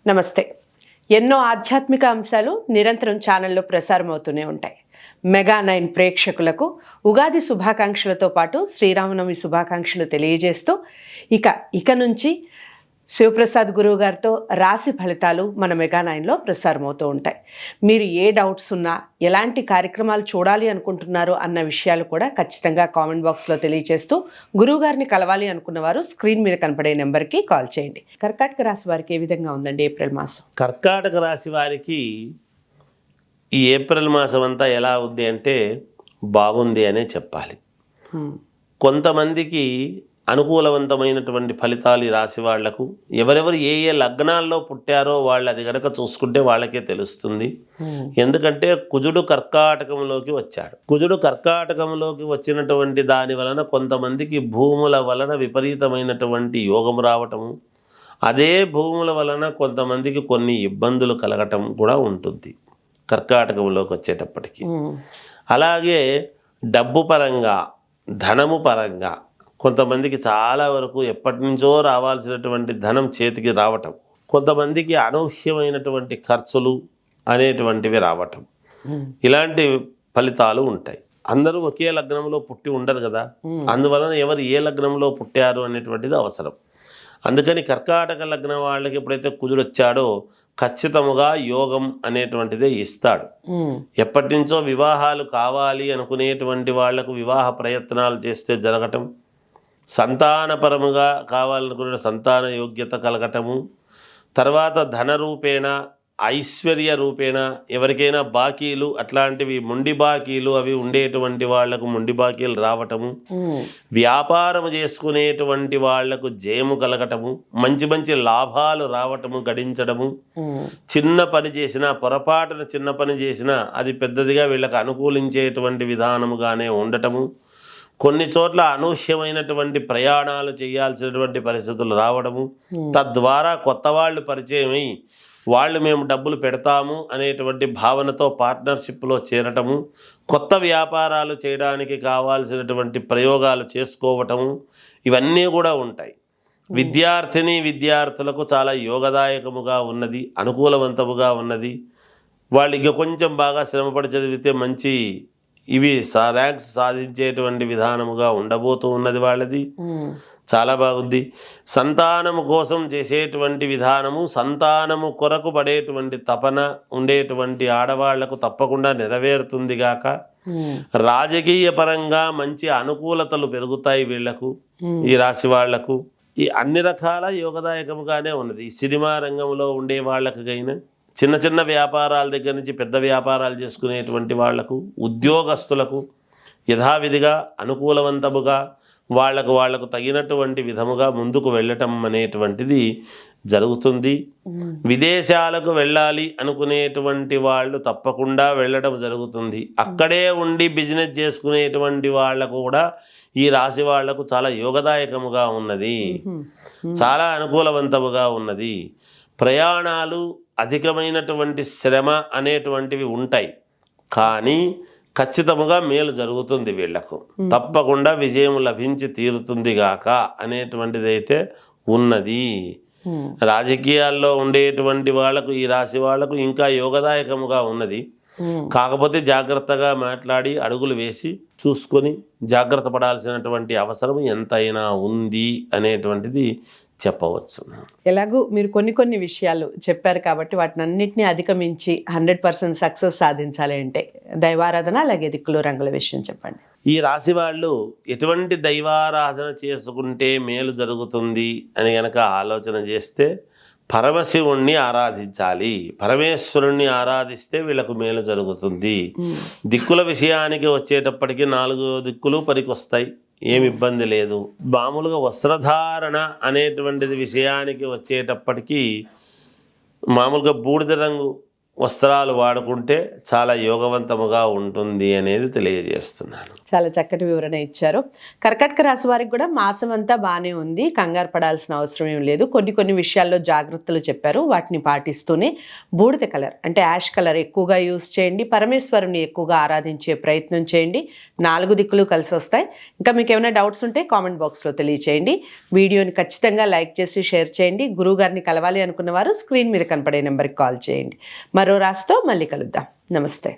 నమస్తే. ఎన్నో ఆధ్యాత్మిక అంశాలు నిరంతరం ఛానల్లో ప్రసారం అవుతూనే ఉంటాయి. మెగా9 ప్రేక్షకులకు ఉగాది శుభాకాంక్షలతో పాటు శ్రీరామనవమి శుభాకాంక్షలు తెలియజేస్తూ ఇక నుంచి శివప్రసాద్ గురువు గారితో రాశి ఫలితాలు మన మెగా9లో ప్రసారం అవుతూ ఉంటాయి. మీరు ఏ డౌట్స్ ఉన్నా, ఎలాంటి కార్యక్రమాలు చూడాలి అనుకుంటున్నారో అన్న విషయాలు కూడా ఖచ్చితంగా కామెంట్ బాక్స్లో తెలియజేస్తూ గురువు గారిని కలవాలి అనుకున్న వారు స్క్రీన్ మీద కనపడే నెంబర్కి కాల్ చేయండి. కర్కాటక రాశి వారికి ఏ విధంగా ఉందండి ఏప్రిల్ మాసం? కర్కాటక రాశి వారికి ఈ ఏప్రిల్ మాసం అంతా ఎలా ఉంది అంటే బాగుంది అనే చెప్పాలి. కొంతమందికి అనుకూలవంతమైనటువంటి ఫలితాలు ఈ రాశి వాళ్లకు, ఎవరెవరు ఏ ఏ లగ్నాల్లో పుట్టారో వాళ్ళు అది కనుక చూసుకుంటే వాళ్ళకే తెలుస్తుంది. ఎందుకంటే కుజుడు కర్కాటకంలోకి వచ్చాడు. కుజుడు కర్కాటకంలోకి వచ్చినటువంటి దాని వలన కొంతమందికి భూముల వలన విపరీతమైనటువంటి యోగం రావటము, అదే భూముల వలన కొంతమందికి కొన్ని ఇబ్బందులు కలగటం కూడా ఉంటుంది కర్కాటకంలోకి వచ్చేటప్పటికి. అలాగే డబ్బు పరంగా, ధనము పరంగా కొంతమందికి చాలా వరకు ఎప్పటి నుంచో రావాల్సినటువంటి ధనం చేతికి రావటం, కొంతమందికి అనూహ్యమైనటువంటి ఖర్చులు అనేటువంటివి రావటం, ఇలాంటి ఫలితాలు ఉంటాయి. అందరూ ఒకే లగ్నంలో పుట్టి ఉండరు కదా, అందువలన ఎవరు ఏ లగ్నంలో పుట్టారు అనేటువంటిది అవసరం. అందుకని కర్కాటక లగ్నం వాళ్ళకి ఎప్పుడైతే కుజుడు వచ్చాడో ఖచ్చితముగా యోగం అనేటువంటిదే ఇస్తాడు. ఎప్పటి నుంచో వివాహాలు కావాలి అనుకునేటువంటి వాళ్లకు వివాహ ప్రయత్నాలు చేస్తే జరగటం, సంతానపరముగా కావాలనుకునే సంతాన యోగ్యత కలగటము, తర్వాత ధన రూపేణ, ఐశ్వర్య రూపేణ ఎవరికైనా బాకీలు అట్లాంటివి మొండి బాకీలు అవి ఉండేటువంటి వాళ్లకు మొండి బాకీలు రావటము, వ్యాపారము చేసుకునేటువంటి వాళ్లకు జయము కలగటము, మంచి మంచి లాభాలు రావటము, గడించడము, చిన్న పని చేసినా పొరపాటున చిన్న పని చేసినా అది పెద్దదిగా వీళ్ళకి అనుకూలించేటువంటి విధానముగానే ఉండటము, కొన్ని చోట్ల అనూహ్యమైనటువంటి ప్రయాణాలు చేయాల్సినటువంటి పరిస్థితులు రావడము, తద్వారా కొత్త వాళ్ళు పరిచయమై వాళ్ళు మేము డబ్బులు పెడతాము అనేటువంటి భావనతో పార్ట్నర్షిప్లో చేరటము, కొత్త వ్యాపారాలు చేయడానికి కావాల్సినటువంటి ప్రయోగాలు చేసుకోవటము, ఇవన్నీ కూడా ఉంటాయి. విద్యార్థులకు చాలా యోగదాయకముగా ఉన్నది, అనుకూలవంతముగా ఉన్నది. వాళ్ళు ఇక కొంచెం బాగా శ్రమపడి చదివితే మంచి ర్యాంక్స్ సాధించేటువంటి విధానముగా ఉండబోతూ ఉన్నది వాళ్ళది. చాలా బాగుంది. సంతానము కోసం చేసేటువంటి విధానము, సంతానము కొరకు పడేటువంటి తపన ఉండేటువంటి ఆడవాళ్లకు తప్పకుండా నెరవేరుతుంది గాక. రాజకీయ పరంగా మంచి అనుకూలతలు పెరుగుతాయి వీళ్లకు, ఈ రాశి వాళ్లకు. ఈ అన్ని రకాల యోగదాయకముగానే ఉన్నది. ఈ సినిమా రంగంలో ఉండే వాళ్ళకైనా, చిన్న చిన్న వ్యాపారాల దగ్గర నుంచి పెద్ద వ్యాపారాలు చేసుకునేటువంటి వాళ్లకు, ఉద్యోగస్తులకు యథావిధిగా అనుకూలవంతముగా వాళ్లకు తగినటువంటి విధముగా ముందుకు వెళ్ళటం అనేటువంటిది జరుగుతుంది. విదేశాలకు వెళ్ళాలి అనుకునేటువంటి వాళ్ళు తప్పకుండా వెళ్ళడం జరుగుతుంది. అక్కడే ఉండి బిజినెస్ చేసుకునేటువంటి వాళ్లకు కూడా ఈ రాశి వాళ్లకు చాలా యోగదాయకముగా ఉన్నది, చాలా అనుకూలవంతముగా ఉన్నది. ప్రయాణాలు, అధికమైనటువంటి శ్రమ అనేటువంటివి ఉంటాయి, కానీ ఖచ్చితముగా మేలు జరుగుతుంది వీళ్లకు. తప్పకుండా విజయం లభించి తీరుతుంది గాక అనేటువంటిది అయితే ఉన్నది. రాజకీయాల్లో ఉండేటువంటి వాళ్లకు, ఈ రాశి వాళ్లకు ఇంకా యోగదాయకముగా ఉన్నది. కాకపోతే జాగ్రత్తగా మాట్లాడి అడుగులు వేసి చూసుకొని జాగ్రత్త పడాల్సినటువంటి అవసరం ఎంతైనా ఉంది అనేటువంటిది చెప్పవచ్చు. ఎలాగూ మీరు కొన్ని విషయాలు చెప్పారు కాబట్టి వాటిని అన్నింటినీ అధిగమించి 100% సక్సెస్ సాధించాలి అంటే దైవారాధన, అలాగే దిక్కులు రంగుల విషయం చెప్పండి. ఈ రాశి వాళ్ళు ఎటువంటి దైవారాధన చేసుకుంటే మేలు జరుగుతుంది అని గనక ఆలోచన చేస్తే పరమశివుణ్ణి ఆరాధించాలి. పరమేశ్వరుణ్ణి ఆరాధిస్తే వీళ్ళకు మేలు జరుగుతుంది. దిక్కుల విషయానికి వచ్చేటప్పటికి 4 దిక్కులు పనికొస్తాయి, ఏమి ఇబ్బంది లేదు. మామూలుగా వస్త్రధారణ అనేటువంటిది విషయానికి వచ్చేటప్పటికీ మామూలుగా బూడిద రంగు వస్త్రాలు వాడుకుంటే చాలా యోగవంతముగా ఉంటుంది అనేది తెలియజేస్తున్నాను. చాలా చక్కటి వివరణ ఇచ్చారు. కర్కాటక రాశి వారికి కూడా మాసం అంతా బాగానే ఉంది, కంగారు పడాల్సిన అవసరం ఏం లేదు. కొన్ని విషయాల్లో జాగ్రత్తలు చెప్పారు, వాటిని పాటిస్తూనే బూడిద కలర్ అంటే యాష్ కలర్ ఎక్కువగా యూజ్ చేయండి. పరమేశ్వరుని ఎక్కువగా ఆరాధించే ప్రయత్నం చేయండి. 4 దిక్కులు కలిసి వస్తాయి. ఇంకా మీకు ఏమైనా డౌట్స్ ఉంటే కామెంట్ బాక్స్లో తెలియచేయండి. వీడియోని ఖచ్చితంగా లైక్ చేసి షేర్ చేయండి. గురువు గారిని కలవాలి అనుకున్న వారు స్క్రీన్ మీద కనపడే నెంబర్కి కాల్ చేయండి. మరో రాశితో మళ్ళీ కలుద్దాం. నమస్తే.